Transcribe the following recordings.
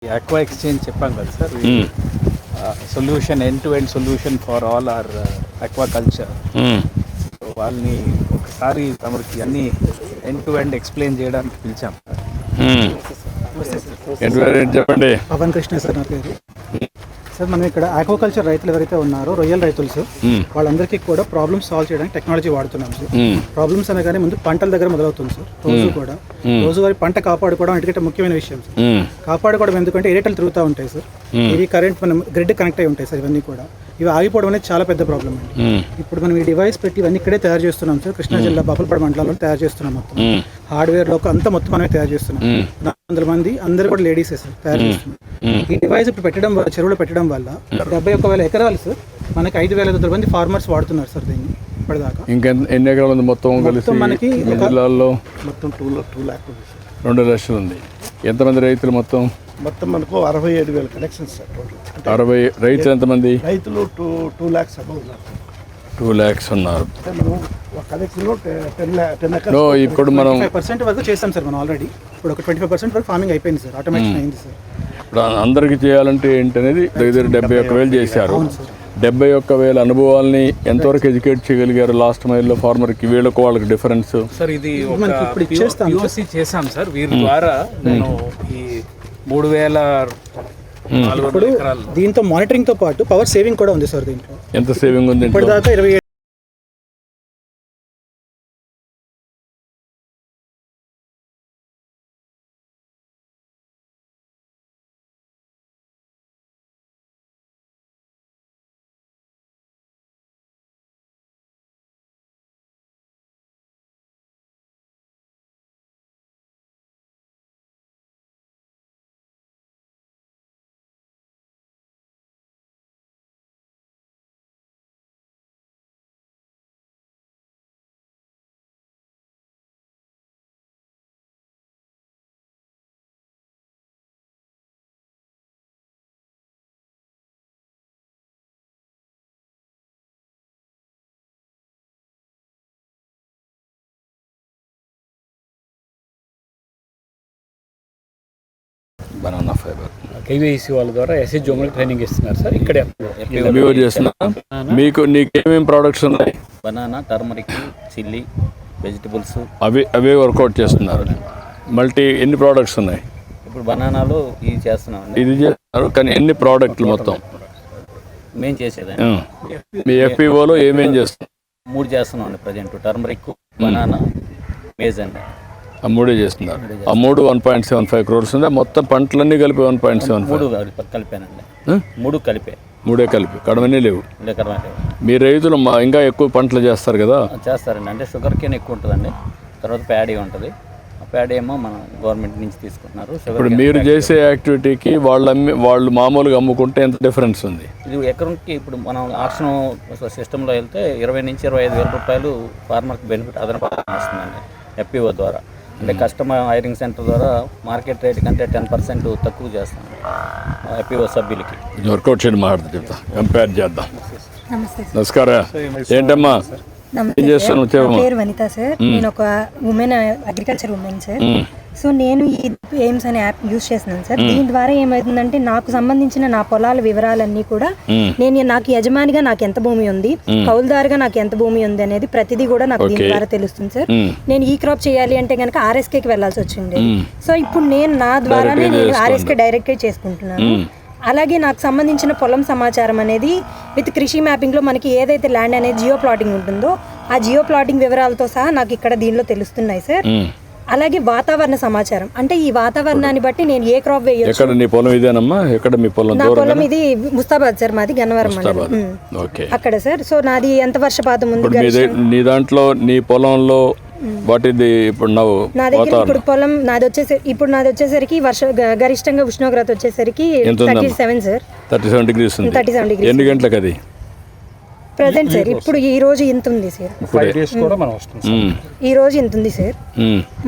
Aqua exchange చెప్పాం కదా sir, solution end to end solution for all our aquaculture. వాళ్ళని ఒకసారి తమరికి అన్ని ఎండ్ టు ఎండ్ ఎక్స్ప్లెయిన్ చేయడానికి పిలిచాం. చెప్పండి. పవన్ కృష్ణ సార్ నా పేరు. సార్ మనం ఇక్కడ ఆక్వాకల్చర్ రైతులు ఎవరైతే ఉన్నారో రొయ్యల రైతులు సార్, వాళ్ళందరికీ కూడా ప్రాబ్లమ్స్ సాల్వ్ చేయడానికి టెక్నాలజీ వాడుతున్నాం సార్. ప్రాబ్లమ్స్ అనగానే ముందు పంటల దగ్గర మొదలవుతుంది సార్. రోజువారి పంట కాపాడుకోవడం ఎందుకంటే ముఖ్యమైన విషయం సార్. కాపాడుకోవడం ఎందుకంటే ఏరియాలు తిరుగుతూ ఉంటాయి సార్, ఇది కరెంట్ మనం గ్రిడ్ కనెక్ట్ అయి ఉంటాయి సార్. ఇవన్నీ కూడా ఇవి ఆగిపోవడం అనేది చాలా పెద్ద ప్రాబ్లం అండి. ఇప్పుడు మనం ఈ డివైస్ పెట్టి ఇవన్నీ ఇక్కడే తయారు చేస్తున్నాం సార్. కృష్ణా జిల్లా బాపులపాడు మండలంలో తయారు చేస్తున్నాం. మొత్తం హార్డ్వేర్ లో అంతా మొత్తం మనమే తయారు చేస్తున్నాం. 400 మంది అందరూ కూడా లేడీసే సార్ తయారు చేస్తున్నాం. ఈ డివైస్ ఇప్పుడు పెట్టడం వల్ల, చెరువులో పెట్టడం వల్ల 71,000 ఎకరాలు సార్ మనకి 5,500 మంది ఫార్మర్స్ వాడుతున్నారు సార్ దీన్ని ఇప్పటిదాకా. ఇంకా ఎన్ని ఎకరాలు ఉంది మొత్తం కలిసి? మనకి జిల్లాల్లో మొత్తం 2 లాక్ 2 లక్షలు ఉంది. ఎంతమంది రైతులు మొత్తం? మొత్తం మనకు 67,000 కనెక్షన్స్ సార్ టోటల్. 60 రైతులు ఎంతమంది? రైతులు 2 lakhs అబౌవ్ ఉన్నారు. 2 lakhs ఉన్నారు. మనం ఒక కనెక్షన్లో 10 acres. ఇప్పుడు మనం 25% వరకు చేస్తాం సార్ మనం ఆల్రెడీ. ఇప్పుడు ఒక 25% వరకు ఫార్మింగ్ అయిపోయింది సార్, ఆటోమేటిక్ అయింది సార్. ఇప్పుడు అందరికీ చేయాలంటే ఏంటనేది దగ్గర 71,000 చేశారు. 71,000 అనుభవాల్ని ఎంతవరకు ఎడ్యుకేట్ చేయగలిగారు లాస్ట్ మైల్లో ఫార్మర్కి, వీళ్ళకు వాళ్ళకి డిఫరెన్స్? సార్ ఇది ఇప్పుడు ఇచ్చేస్తాం POC చేసాం సార్. వీరి ద్వారా నేను ఈ 3,400 ఎకరాలు దీంతో మానిటరింగ్ తో పాటు పవర్ సేవింగ్ కూడా ఉంది సార్ దీంట్లో. ఎంత సేవింగ్ ఉంది? ఇప్పటిదాకా 27బనానా ఫైబర్ KVIC వాళ్ళ ద్వారా ఎస్ఎస్ జోమల్ ట్రైనింగ్ ఇస్తున్నారు సార్. ఇక్కడే చేస్తున్నా. నీకేమేమి ప్రోడక్ట్స్ ఉన్నాయి? బనానా, టర్మరిక్, చిల్లీ, వెజిటబుల్స్ అవే వర్కౌట్ చేస్తున్నారు. ఎన్ని ప్రోడక్ట్స్ ఉన్నాయి ఇప్పుడు? బనానాలో ఇది చేస్తున్నామండి. ఇది చేస్తున్నారు, కానీ ఎన్ని ప్రోడక్ట్లు మొత్తం మేము చేసేది మీ FPOలో ఏమేం చేస్తున్నారు? 3 చేస్తున్నామండి ప్రజెంట్. టర్మరిక్, బనానా, మేజ్ అండి. ఆ 3 చేస్తున్నారు. ఆ 3 1.75 crores ఉందా? మొత్తం పంటలన్నీ కలిపి 1.75? 3 కలిపానండి. 3 కలిపే. 3 కలిపి కడవన్నీ లేవు. లేవు. మీ రైతులు ఇంకా ఎక్కువ పంటలు చేస్తారు కదా? చేస్తారండి. అంటే షుగర్ కేన్ ఎక్కువ ఉంటుందండి, తర్వాత ప్యాడీ ఉంటుంది. ఆ ప్యాడీ ఏమో మనం గవర్నమెంట్ నుంచి తీసుకుంటున్నారు. ఇప్పుడు మీరు చేసే యాక్టివిటీకి వాళ్ళు మామూలుగా అమ్ముకుంటే ఎంత డిఫరెన్స్ ఉంది? ఇది ఎకరంకి ఇప్పుడు మనం ఆక్షన్ సిస్టంలో వెళ్తే 20,000 నుంచి 25,000 రూపాయలు ఫార్మర్కి బెనిఫిట్ అదనపు వస్తుందండి FPO ద్వారా. అంటే కస్టమర్ హైరింగ్ సెంటర్ ద్వారా మార్కెట్ రేట్ కంటే 10% తక్కువ చేస్తాం FPO సభ్యులకి. వర్కౌట్ చేయడం చెప్తా, కంపేర్ చేద్దాం. నమస్కారం. ఏంటమ్మా ఏం చేస్తాను? పేరు వనిత సార్. నేను ఒక women, agriculture women sir. So నేను ఈ ఎయిమ్స్ అనే యాప్ యూజ్ చేస్తున్నాను సార్. దీని ద్వారా ఏమవుతుందంటే నాకు సంబంధించిన నా పొలాల వివరాలన్నీ కూడా నాకు యజమానిగా నాకు ఎంత భూమి ఉంది, కౌలుదారుగా నాకు ఎంత భూమి ఉంది అనేది ప్రతిదీ కూడా నాకు దీని ద్వారా తెలుస్తుంది సార్. నేను ఈ క్రాప్ చేయాలి అంటే కనుక RSKకి వెళ్ళాల్సి వచ్చింది. సో ఇప్పుడు నేను నా ద్వారానే నేను RSK డైరెక్ట్ చేసుకుంటున్నాను. అలాగే నాకు సంబంధించిన పొలం సమాచారం అనేది విత్ కృషి మ్యాపింగ్లో మనకి ఏదైతే ల్యాండ్ అనేది జియో ప్లాటింగ్ ఉంటుందో ఆ జియో ప్లాటింగ్ వివరాలతో సహా నాకు ఇక్కడ దీనిలో తెలుస్తున్నాయి సార్. అలాగే వాతావరణ సమాచారం, అంటే ఈ వాతావరణాన్ని బట్టి నేను ఏ క్రాప్ వేయొచ్చు. ఎక్కడ నీ పొలం ఇదేనమ్మా? ఎక్కడ మీ పొలం? నా పొలం ఇది ముస్తాబాద్ సార్, మాది గన్నవరం మండలం అక్కడ సార్. సో నాది ఎంత వర్షపాతం ఉంది నీ దాంట్లో? నీ పొలంలో వాటిది ఇప్పుడు నా దగ్గర ఇప్పుడు పొలం నాది వచ్చేసరికి గరిష్టంగా ఉష్ణోగ్రత వచ్చేసరికి 37 సార్. 37 degrees. ఎన్ని గంటలకు అది ప్రజెంట్ సార్? ఇప్పుడు ఈ రోజు ఇంత ఉంది సార్. కూడా మనం వస్తుంది. ఈ రోజు ఇంత ఉంది సార్.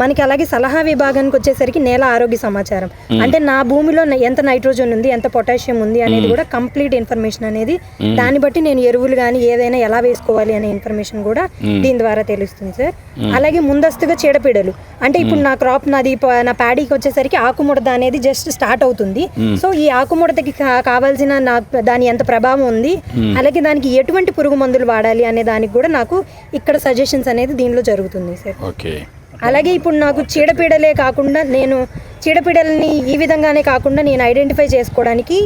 మనకి అలాగే సలహా విభాగానికి వచ్చేసరికి నేల ఆరోగ్య సమాచారం, అంటే నా భూమిలో ఎంత నైట్రోజన్ ఉంది, ఎంత పొటాషియం ఉంది అనేది కూడా కంప్లీట్ ఇన్ఫర్మేషన్ అనేది, దాన్ని బట్టి నేను ఎరువులు కానీ ఏదైనా ఎలా వేసుకోవాలి అనే ఇన్ఫర్మేషన్ కూడా దీని ద్వారా తెలుస్తుంది సార్. అలాగే ముందస్తుగా చీడపీడలు, అంటే ఇప్పుడు నా క్రాప్ నా ప్యాడీకి వచ్చేసరికి ఆకుముడత అనేది జస్ట్ స్టార్ట్ అవుతుంది. సో ఈ ఆకుముడతకి కావాల్సిన దాని ఎంత ప్రభావం ఉంది, అలాగే దానికి ఎటువంటి పురుగు మందులు వాడాలి అనే దానికి కూడా నాకు ఇక్కడ సజెషన్స్ అనేది దీనిలో జరుగుతుంది సార్. ఓకే. అలాగే ఇప్పుడు నాకు చీడపీడలే కాకుండా నేను చీడపీడల్ని ఈ విధంగానే కాకుండా నేను ఐడెంటిఫై చేసుకోవడానికి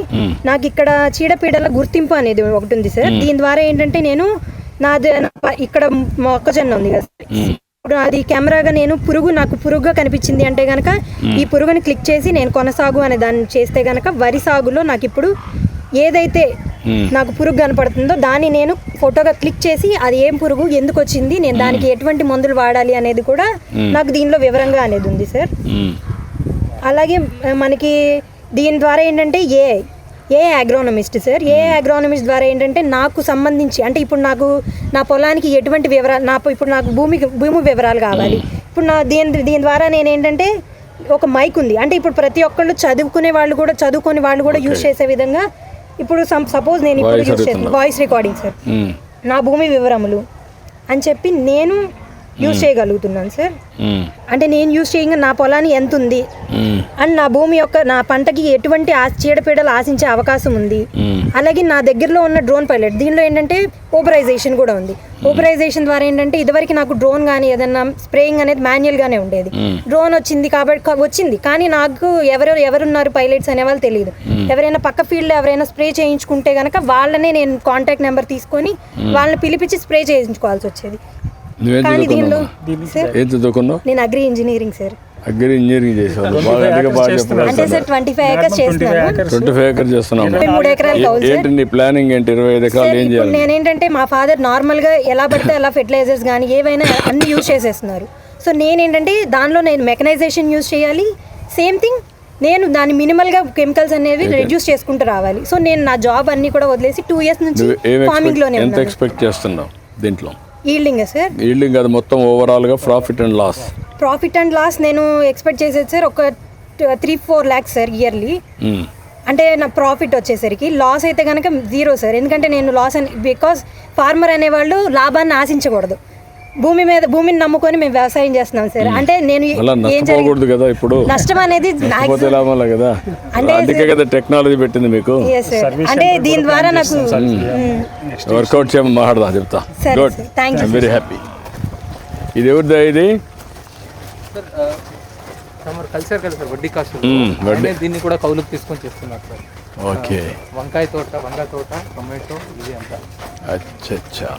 నాకు ఇక్కడ చీడపీడల గుర్తింపు అనేది ఒకటి ఉంది సార్. దీని ద్వారా ఏంటంటే నేను ఇక్కడ మొక్కజొన్న ఉంది కదా, ఇప్పుడు అది కెమెరాగా నేను నాకు పురుగుగా కనిపించింది అంటే గనక ఈ పురుగుని క్లిక్ చేసి నేను కొనసాగు అనే దాన్ని చేస్తే గనక వరి సాగులో నాకు ఇప్పుడు ఏదైతే నాకు పురుగు కనపడుతుందో దాన్ని నేను ఫోటోగా క్లిక్ చేసి అది ఏం పురుగు, ఎందుకు వచ్చింది, నేను దానికి ఎటువంటి మందులు వాడాలి అనేది కూడా నాకు దీనిలో వివరంగా అనేది ఉంది సార్. అలాగే మనకి దీని ద్వారా ఏంటంటే ఏ అగ్రోనమిస్ట్ సార్, ఏ అగ్రోనమిస్ట్ ద్వారా ఏంటంటే నాకు సంబంధించి, అంటే ఇప్పుడు నాకు నా పొలానికి ఎటువంటి వివరాలు, ఇప్పుడు నాకు భూమి వివరాలు కావాలి. ఇప్పుడు దీని ద్వారా నేను ఏంటంటే ఒక మైక్ ఉంది, అంటే ఇప్పుడు ప్రతి ఒక్కళ్ళు చదువుకునే వాళ్ళు కూడా యూజ్ చేసే విధంగా, ఇప్పుడు సపోజ్ నేను ఇప్పుడు యూజ్ చేస్తాను వాయిస్ రికార్డింగ్ సార్, నా భూమి వివరములు అని చెప్పి నేను యూజ్ చేయగలుగుతున్నాను సార్. అంటే నేను యూజ్ చేయగా నా పొలాన్ని ఎంత ఉంది అండ్ నా భూమి యొక్క నా పంటకి ఎటువంటి చీడపీడలు ఆశించే అవకాశం ఉంది. అలాగే నా దగ్గరలో ఉన్న డ్రోన్ పైలట్, దీనిలో ఏంటంటే ఓపరైజేషన్ కూడా ఉంది. ఓపరైజేషన్ ద్వారా ఏంటంటే ఇదివరకు నాకు డ్రోన్ కానీ ఏదన్నా స్ప్రేయింగ్ అనేది మాన్యువల్గానే ఉండేది. డ్రోన్ వచ్చింది కానీ నాకు ఎవరున్నారు పైలట్స్ అనే వాళ్ళు తెలియదు. ఎవరైనా పక్క ఫీల్డ్లో ఎవరైనా స్ప్రే చేయించుకుంటే కనుక వాళ్ళనే నేను కాంటాక్ట్ నెంబర్ తీసుకొని వాళ్ళని పిలిపించి స్ప్రే చేయించుకోవాల్సి వచ్చేది. కానీ దీనిలో నేను agri engineering sir. Agri engineering చేసేవాళ్ళు అంటే సార్ 25 acres చేస్తున్నాను. 25 acres చేస్తున్నాము. 3 ఎకరాలు కావాలి సార్. ఏంటి నీ ప్లానింగ్ ఏంటి? 25 ఎకరాలు ఏం చేయాలి? నేనేంటంటే మా ఫాదర్ నార్మల్గా ఎలా పడితే అలా ఫెర్టిలైజర్స్ కానీ ఏవైనా అన్ని యూజ్ చేసేస్తున్నారు. సో నేనేంటంటే దానిలో నేను మెకనైజేషన్ యూజ్ చేయాలి. సేమ్ థింగ్ నేను దాని మినిమల్గా కెమికల్స్ అనేవి రెడ్యూస్ చేసుకుంటూ రావాలి. సో నేను నా జాబ్ అన్ని కూడా వదిలేసి 2 years నుంచి ఫార్మింగ్లోనే ఎంత ఎక్స్పెక్ట్ చేస్తున్నావు దీంట్లో? ఈల్డింగ్ సార్, ఈల్డింగ్ అది మొత్తం ఓవరాల్గా ప్రాఫిట్ అండ్ లాస్ నేను ఎక్స్పెక్ట్ చేసేది సార్ ఒక 3-4 lakhs సార్ ఇయర్లీ. అంటే నా ప్రాఫిట్ వచ్చేసరికి, లాస్ అయితే కనుక 0 సార్. ఎందుకంటే నేను లాస్ బికాస్ ఫార్మర్ అనేవాళ్ళు లాభాన్ని ఆశించకూడదు. భూమిని నమ్ముకొని మేము వ్యవసాయం చేస్తున్నాం సార్. అంటే నేను నష్టపోకూడదు కదా, ఇప్పుడు నష్టం అనేది కదా, అందుకే కదా టెక్నాలజీ పెట్టింది మీకు. అంటే దీని ద్వారా నాకు వర్కౌట్ చేయమని మాట్లాడదా చెప్తా. Good, I'm very happy. ఇది ఎవరిదా? ఇది కల్చర్ కదా సార్, వడ్డీ కాస్ట్. దీన్ని కూడా కౌలుకు తీసుకొని చేస్తున్నారు సార్. ఓకే. వంకాయ తోట, టొమాటో, ఇది అంతా. అచ్చా.